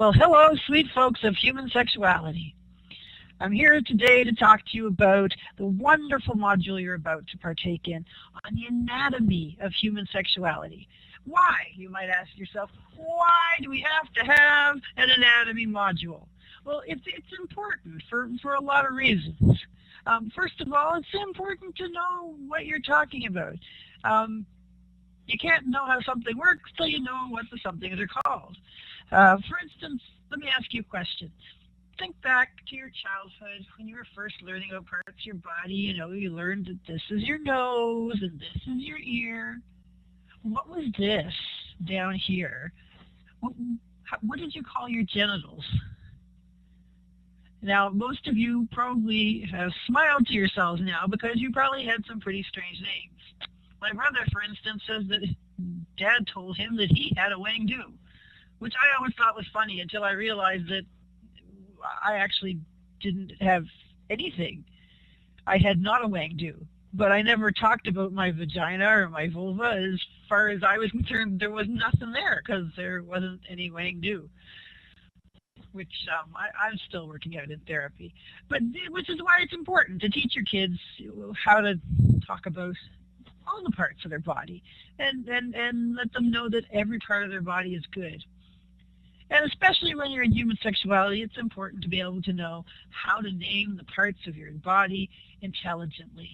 Well, hello, sweet folks of human sexuality. I'm here today to talk to you about the wonderful module you're about to partake in on the anatomy of human sexuality. Why, you might ask yourself, why do we have to have an anatomy module? Well, it's important for a lot of reasons. First of all, it's important to know what you're talking about. You can't know how something works till you know what the somethings are called. For instance, let me ask you a question. Think back to your childhood when you were first learning about parts of your body. You learned that this is your nose and this is your ear. What was this down here? What did you call your genitals? Now, most of you probably have smiled to yourselves now because you probably had some pretty strange names. My brother, for instance, says that Dad told him that he had a wang-do, which I always thought was funny until I realized that I actually didn't have anything. I had not a wang-do, but I never talked about my vagina or my vulva. As far as I was concerned, there was nothing there because there wasn't any wang-do, which I'm still working out in therapy. But which is why it's important to teach your kids how to talk about all the parts of their body and let them know that every part of their body is good. And especially when you're in human sexuality, it's important to be able to know how to name the parts of your body intelligently.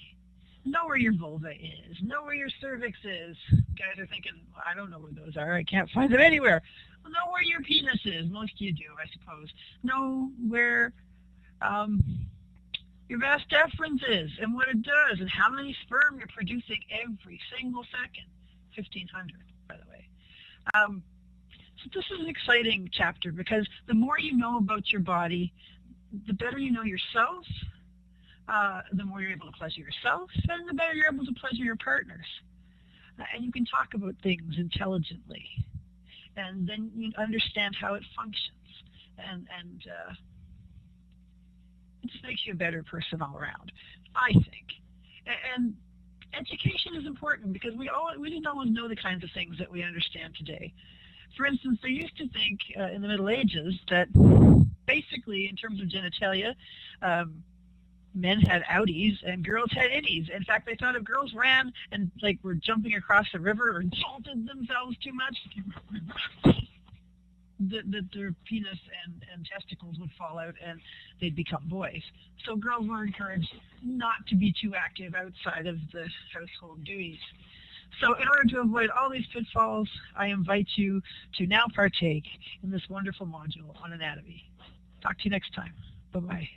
Know where your vulva is. Know where your cervix is. Guys are thinking, I don't know where those are. I can't find them anywhere. Well, know where your penis is. Most of you do, I suppose. Know where your vas deferens is and what it does and how many sperm you're producing every single second. 1,500, by the way. So this is an exciting chapter because the more you know about your body, the better you know yourself, the more you're able to pleasure yourself, and the better you're able to pleasure your partners. And you can talk about things intelligently, and then you understand how it functions, and it just makes you a better person all around, I think. And education is important because we didn't always know the kinds of things that we understand today. For instance, they used to think in the Middle Ages that basically, in terms of genitalia, men had outies and girls had innies. In fact, they thought if girls ran and were jumping across the river or exalted themselves too much, that their penis and testicles would fall out and they'd become boys. So girls were encouraged not to be too active outside of the household duties. So in order to avoid all these pitfalls, I invite you to now partake in this wonderful module on anatomy. Talk to you next time. Bye-bye.